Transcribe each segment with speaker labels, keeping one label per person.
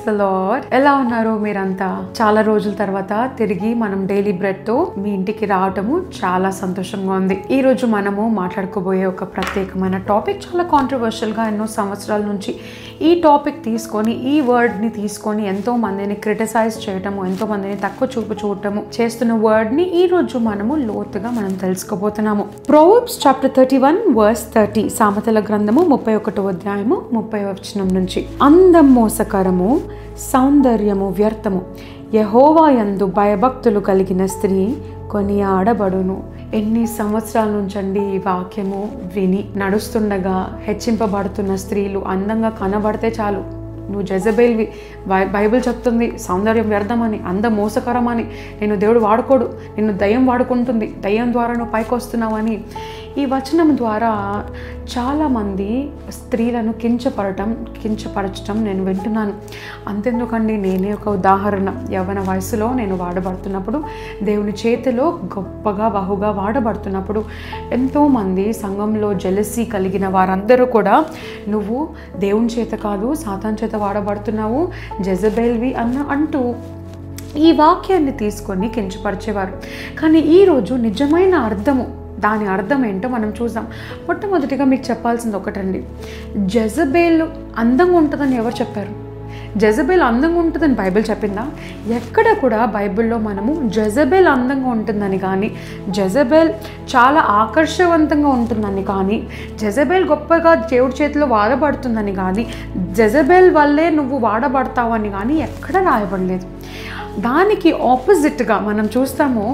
Speaker 1: The lord. ఎలా ఉన్నారు మీరంతా? చాలా రోజుల తర్వాత తిరిగి మనం డైలీ బ్రెడ్ తో మీ ఇంటికి రావటము చాలా సంతోషంగా ఉంది. ఈ రోజు మనము మాట్లాడుకోబోయే ఒక ప్రత్యేకమైన టాపిక్, చాలా కాంట్రవర్షియల్ గా ఎన్నో సంవత్సరాల నుంచి ఈ టాపిక్ తీసుకొని, ఈ వర్డ్ ని తీసుకొని ఎంతో మందిని క్రిటిసైజ్ చేయటము, ఎంతో మందిని తక్కువ చూపు చూడటము చేస్తున్న వర్డ్ ని ఈ రోజు మనము లోతుగా మనం తెలుసుకోబోతున్నాము. ప్రొవర్బ్స్ చాప్టర్ 31 వర్స్ 30, సామెతల గ్రంథము 31వ అధ్యాయము 30వ వచనం నుంచి. అందం మోసకరము, సౌందర్యము వ్యర్థము, యెహోవా యందు భయభక్తులు కలిగిన స్త్రీ కొనియాడబడును. ఎన్ని సంవత్సరాల నుంచండి ఈ వాక్యము విని నడుస్తుండగా హెచ్చింపబడుతున్న స్త్రీలు అందంగా కనబడితే చాలు, నువ్వు జెజబేల్వి, బైబిల్ చెప్తుంది సౌందర్యం వ్యర్థమని, అందం మోసకరమని, నేను దేవుడు వాడుకోడు, నిన్ను దయ్యం వాడుకుంటుంది, దయ్యం ద్వారా నువ్వు పైకి వస్తున్నావని ఈ వచనం ద్వారా చాలామంది స్త్రీలను కించపరచటం నేను వింటున్నాను. అంతెందుకండి, నేనే ఒక ఉదాహరణ. యవ్వన వయసులో నేను వాడబడుతున్నప్పుడు, దేవుని చేతిలో గొప్పగా బహుగా వాడబడుతున్నప్పుడు ఎంతోమంది సంఘంలో జెలసీ కలిగిన వారందరూ కూడా, నువ్వు దేవుని చేత కాదు సాతాన్ చేత వాడబడుతున్నావు, జెజబేల్వి అంటూ ఈ వాక్యాన్ని తీసుకొని కించపరిచేవారు. కానీ ఈరోజు నిజమైన అర్థము, దాని అర్థం ఏంటో మనం చూద్దాం. మొట్టమొదటిగా మీకు చెప్పాల్సింది ఒకటండి, జెజబేల్ అందంగా ఉంటుందని ఎవరు చెప్పారు? జెజబేల్ అందంగా ఉంటుందని బైబిల్ చెప్పిందా? ఎక్కడ కూడా బైబిల్లో మనము జెజబేల్ అందంగా ఉంటుందని కానీ, జెజబేల్ చాలా ఆకర్షవంతంగా ఉంటుందని కానీ, జెజబేల్ గొప్పగా దేవుడి చేతిలో వాడబడుతుందని కానీ, జెజబేల్ వల్లే నువ్వు వాడబడతావని కానీ ఎక్కడ రాయబడలేదు. దానికి ఆపోజిట్గా మనం చూస్తాము,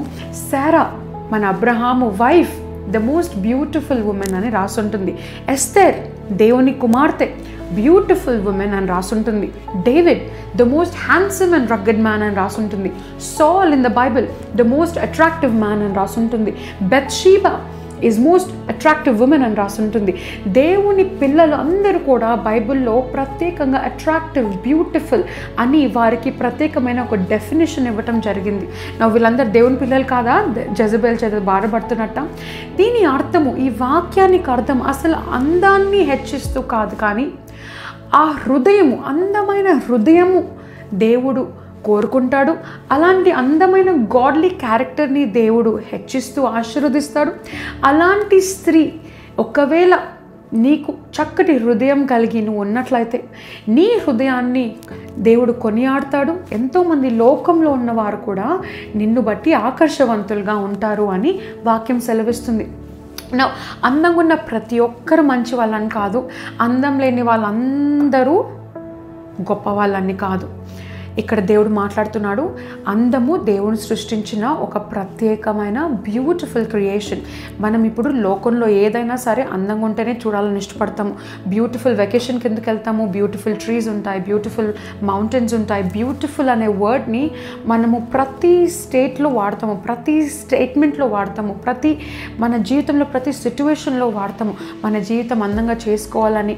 Speaker 1: శారా మన Abraham wife, the most beautiful woman అని రాసుంటుంది. ఎస్తేర్ దేవుని కుమార్తె, బ్యూటిఫుల్ ఉమెన్ అని రాసుంటుంది. David the most handsome and rugged man అని రాసుంటుంది. Saul in the Bible the most attractive man అని రాసుంటుంది. Bathsheba is most attractive woman అని రాసుంటుంది. దేవుని పిల్లలు అందరూ కూడా బైబిల్లో ప్రత్యేకంగా అట్రాక్టివ్, బ్యూటిఫుల్ అని వారికి ప్రత్యేకమైన ఒక డెఫినేషన్ ఇవ్వటం జరిగింది. వీళ్ళందరూ దేవుని పిల్లలు కాదా జెజబేల్ చేత బాధపడుతున్నట్ట? దీని అర్థము, ఈ వాక్యానికి అర్థం అసలు అందాన్ని హెచ్చిస్తూ కాదు, కానీ ఆ హృదయము, అందమైన హృదయము దేవుడు కోరుకుంటాడు. అలాంటి అందమైన గాడ్లీ క్యారెక్టర్ని దేవుడు హెచ్చిస్తూ ఆశీర్వదిస్తాడు. అలాంటి స్త్రీ, ఒకవేళ నీకు చక్కటి హృదయం కలిగి నువ్వు ఉన్నట్లయితే నీ హృదయాన్ని దేవుడు కొనియాడతాడు. ఎంతోమంది లోకంలో ఉన్నవారు కూడా నిన్ను బట్టి ఆకర్షవంతులుగా ఉంటారు అని వాక్యం సెలవిస్తుంది. అందంగా ఉన్న ప్రతి ఒక్కరు మంచి వాళ్ళని కాదు, అందం లేని వాళ్ళందరూ గొప్ప వాళ్ళని కాదు. ఇక్కడ దేవుడు మాట్లాడుతున్నాడు, అందము దేవుని సృష్టించిన ఒక ప్రత్యేకమైన బ్యూటిఫుల్ క్రియేషన్. మనం ఇప్పుడు లోకంలో ఏదైనా సరే అందంగా ఉంటేనే చూడాలని ఇష్టపడతాము. బ్యూటిఫుల్ వెకేషన్ కిందకి వెళ్తాము, బ్యూటిఫుల్ ట్రీస్ ఉంటాయి, బ్యూటిఫుల్ మౌంటైన్స్ ఉంటాయి. బ్యూటిఫుల్ అనే వర్డ్ని మనము ప్రతి స్టేట్లో వాడతాము, ప్రతి స్టేట్మెంట్లో వాడతాము, మన జీవితంలో ప్రతి సిచ్యువేషన్లో వాడతాము. మన జీవితం అందంగా చేసుకోవాలని,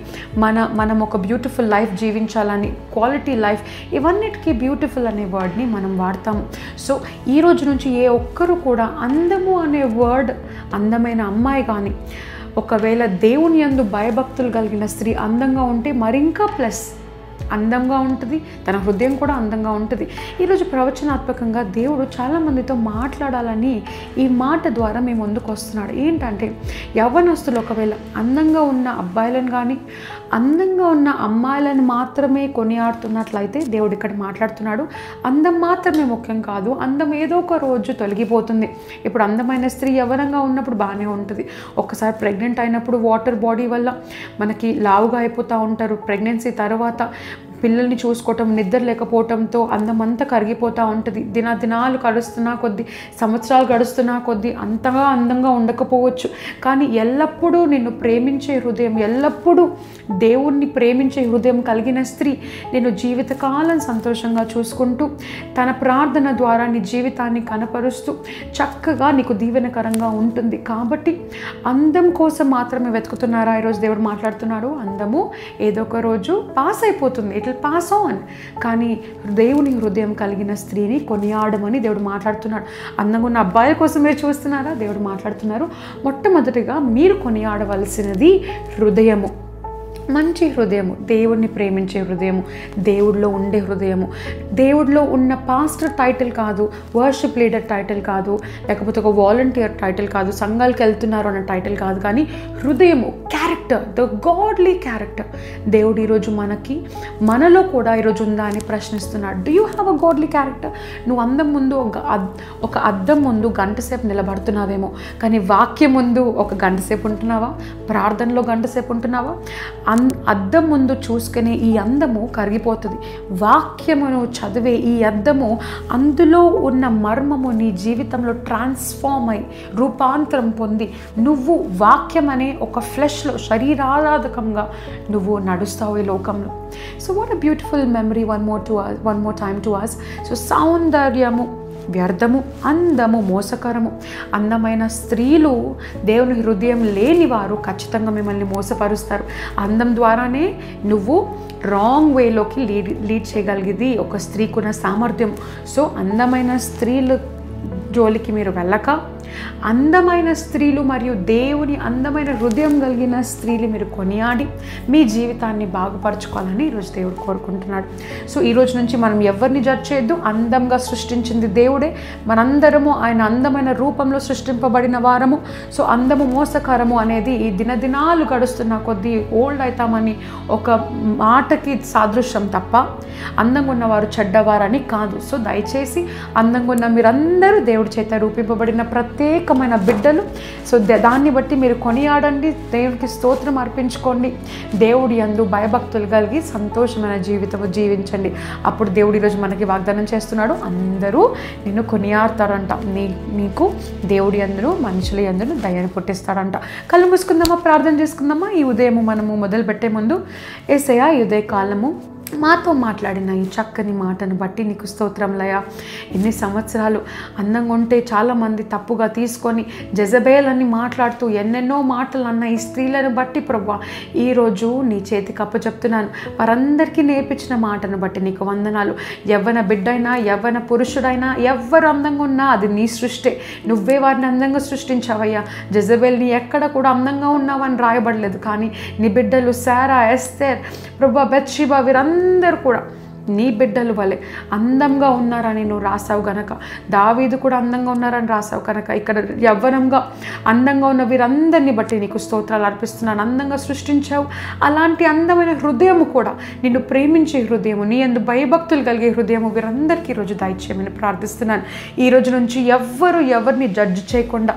Speaker 1: మనం ఒక బ్యూటిఫుల్ లైఫ్ జీవించాలని, క్వాలిటీ లైఫ్, ఇవన్నిటికీ బ్యూటిఫుల్ అనే వర్డ్ని మనం వాడతాము. సో ఈ రోజు నుంచి ఏ ఒక్కరు కూడా అందము అనే వర్డ్, అందమైన అమ్మాయి కానీ, ఒకవేళ దేవుని యందు భయభక్తులు కలిగిన స్త్రీ అందంగా ఉంటే మరింకా ప్లస్ అందంగా ఉంటుంది, తన హృదయం కూడా అందంగా ఉంటుంది. ఈరోజు ప్రవచనాత్మకంగా దేవుడు చాలామందితో మాట్లాడాలని ఈ మాట ద్వారా మేము ముందుకు వస్తున్నాడు. ఏంటంటే, యవ్వనస్తులు ఒకవేళ అందంగా ఉన్న అబ్బాయిలను కానీ, అందంగా ఉన్న అమ్మాయిలను మాత్రమే కొనియాడుతున్నట్లయితే దేవుడు ఇక్కడ మాట్లాడుతున్నాడు, అందం మాత్రమే ముఖ్యం కాదు, అందం ఏదో ఒక రోజు తొలగిపోతుంది. ఇప్పుడు అందమైన స్త్రీ యవ్వనంగా ఉన్నప్పుడు బాగానే ఉంటుంది, ఒక్కసారి ప్రెగ్నెంట్ అయినప్పుడు వాటర్ బాడీ వల్ల మనకి లావుగా అయిపోతూ ఉంటారు. ప్రెగ్నెన్సీ తర్వాత పిల్లల్ని చూసుకోవటం, నిద్ర లేకపోవటంతో అందమంతా కరిగిపోతూ ఉంటుంది. దినాలు గడుస్తున్నా కొద్దీ, సంవత్సరాలు గడుస్తున్నా కొద్దీ అంతగా అందంగా ఉండకపోవచ్చు. కానీ ఎల్లప్పుడూ నిన్ను ప్రేమించే హృదయం, ఎల్లప్పుడూ దేవుణ్ణి ప్రేమించే హృదయం కలిగిన స్త్రీ నేను జీవితకాలం సంతోషంగా చూసుకుంటూ, తన ప్రార్థన ద్వారా నీ జీవితాన్ని కనపరుస్తూ చక్కగా నీకు దీవెనకరంగా ఉంటుంది. కాబట్టి అందం కోసం మాత్రమే వెతుకుతున్నారా? ఈరోజు దేవుడు మాట్లాడుతున్నాడు, అందము ఏదో ఒక రోజు పాస్ అయిపోతుంది, ఇట్ విల్ పాస్ ఆన్. కానీ దేవుని హృదయం కలిగిన స్త్రీని కొనియాడమని దేవుడు మాట్లాడుతున్నాడు. అందంగా ఉన్న అబ్బాయిల కోసం మీరు చూస్తున్నారా? దేవుడు మాట్లాడుతున్నారు, మొట్టమొదటిగా మీరు కొనియాడవలసినది హృదయము. మంచి హృదయము, దేవుడిని ప్రేమించే హృదయము, దేవుడిలో ఉండే హృదయము, దేవుడిలో ఉన్న పాస్టర్ టైటిల్ కాదు, వర్షిప్ లీడర్ టైటిల్ కాదు, లేకపోతే ఒక వాలంటీర్ టైటిల్ కాదు, సంఘాలకు వెళ్తున్నారు అన్న టైటిల్ కాదు, కానీ హృదయము, క్యారెక్టర్, ద గాడ్లీ క్యారెక్టర్. దేవుడు ఈరోజు మనలో కూడా ఈరోజు ఉందా అని ప్రశ్నిస్తున్నాడు. Do you have a godly character? నువ్వు అందం ముందు ఒక అద్దం ముందు గంట సేపు నిలబడుతున్నావేమో, కానీ వాక్యం ముందు ఒక గంట సేపు ఉంటున్నావా? ప్రార్థనలో గంట సేపు ఉంటున్నావా? అద్దం ముందు చూసుకునే ఈ అందము కరిగిపోతుంది. వాక్యమును చదివే ఈ అద్దము, అందులో ఉన్న మర్మము నీ జీవితంలో ట్రాన్స్ఫార్మ్ అయి రూపాంతరం పొంది నువ్వు వాక్యం అనే ఒక ఫ్లెష్లో శరీరారాధకంగా నువ్వు నడుస్తావు ఈ లోకంలో. So what a beautiful memory one more time to us. So సౌందర్యము వ్యర్థము, అందము మోసకరము. అందమైన స్త్రీలు, దేవుని హృదయం లేని వారు ఖచ్చితంగా మిమ్మల్ని మోసపరుస్తారు. అందం ద్వారానే నువ్వు రాంగ్ వేలోకి లీడ్ చేయగలిగేది ఒక స్త్రీకున్న సామర్థ్యం. సో అందమైన స్త్రీలు జోలికి మీరు వెళ్ళక, అందమైన స్త్రీలు మరియు దేవుని అందమైన హృదయం కలిగిన స్త్రీలు మీరు కొనియాడి మీ జీవితాన్ని బాగుపరచుకోవాలని ఈరోజు దేవుడు కోరుకుంటున్నాడు. సో ఈరోజు నుంచి మనం ఎవరిని జడ్జ్ చేయొద్దు. అందంగా సృష్టించింది దేవుడే. మనందరము ఆయన అందమైన రూపంలో సృష్టింపబడిన వారము. సో అందము మోసకరము అనేది ఈ దినదినాలు గడుస్తున్న కొద్దీ ఓల్డ్ అవుతామని ఒక మాటకి సాదృశ్యం తప్ప అందంగా ఉన్నవారు చెడ్డవారని కాదు. సో దయచేసి అందంగా ఉన్న మీరందరూ దేవుడి చేత రూపింపబడిన ప్రత్యేకమైన బిడ్డలు. సో దాన్ని బట్టి మీరు కొనియాడండి, దేవుడికి స్తోత్రం అర్పించుకోండి, దేవుడి యందు భయభక్తులు కలిగి సంతోషమైన జీవితం జీవించండి. అప్పుడు దేవుడు ఈరోజు మనకి వాగ్దానం చేస్తున్నాడు, అందరూ నిన్ను కొనియాడతారంట. నీకు దేవుడి యందును మనుషుల యందును దయను పుట్టిస్తాడంట. కళ్ళు మూసుకుందామా, ప్రార్థన చేసుకుందామా. ఈ ఉదయము మనము మొదలు పెట్టే ముందు, యేసయ్యా ఈ ఉదయ కాలము మాతో మాట్లాడిన ఈ చక్కని మాటను బట్టి నీకు స్తోత్రంలయ. ఎన్ని సంవత్సరాలు అందంగా ఉంటే చాలామంది తప్పుగా తీసుకొని జెజబేల్ అని మాట్లాడుతూ ఎన్నెన్నో మాటలు అన్న ఈ స్త్రీలను బట్టి ప్రభువా ఈరోజు నీ చేతికి అప్పచెప్తున్నాను. వారందరికీ నేర్పించిన మాటను బట్టి నీకు వందనాలు. యవ్వన బిడ్డైనా యవ్వన పురుషుడైనా ఎవరు అందంగా ఉన్నా అది నీ సృష్టి. నువ్వే వారిని అందంగా సృష్టించావయ్యా. జెజబేల్ నీ ఎక్కడ కూడా అందంగా ఉన్నావని రాయబడలేదు, కానీ నీ బిడ్డలు శారా, ఎస్తేర్, ప్రభువా బెత్షెబా వీరందరూ కూడా నీ బిడ్డలు వలె అందంగా ఉన్నారని నువ్వు రాసావు కనుక, దావీదు కూడా అందంగా ఉన్నారని రాసావు కనుక, ఇక్కడ యవ్వనంగా అందంగా ఉన్న వీరందరినీ బట్టి నీకు స్తోత్రాలు అర్పిస్తున్నాను. అందంగా సృష్టించావు. అలాంటి అందమైన హృదయము కూడా, నిన్ను ప్రేమించే హృదయము, నీ యందు భయభక్తులు కలిగే హృదయము వీరందరికీ ఈరోజు దయచేయమని ప్రార్థిస్తున్నాను. ఈ రోజు నుంచి ఎవరిని జడ్జి చేయకుండా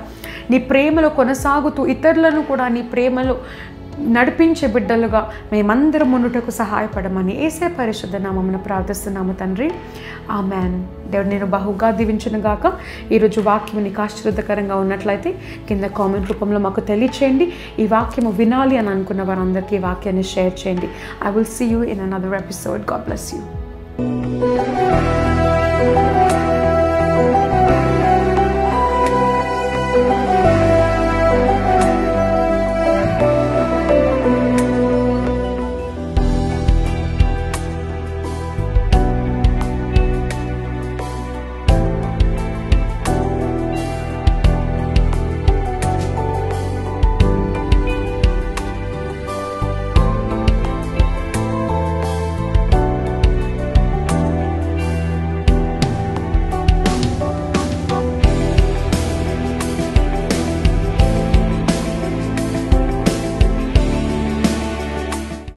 Speaker 1: నీ ప్రేమలో కొనసాగుతూ ఇతరులను కూడా నీ ప్రేమలో నడిపించే బిడ్డలుగా మేమందరం ముందుటకు సహాయపడమని యేసే పరిశుద్ధ నామమున ప్రార్థిస్తున్నాము తండ్రి. ఆమెన్. దేవుడు నేను బహుగా దీవించునుగాక. ఈరోజు వాక్యం నీకు ఆశీర్వాదకరంగా ఉన్నట్లయితే కింద కామెంట్ రూపంలో మాకు తెలియచేయండి. ఈ వాక్యము వినాలి అని అనుకున్న వారందరికీ ఈ వాక్యాన్ని షేర్ చేయండి. I will see you in another episode. God bless you.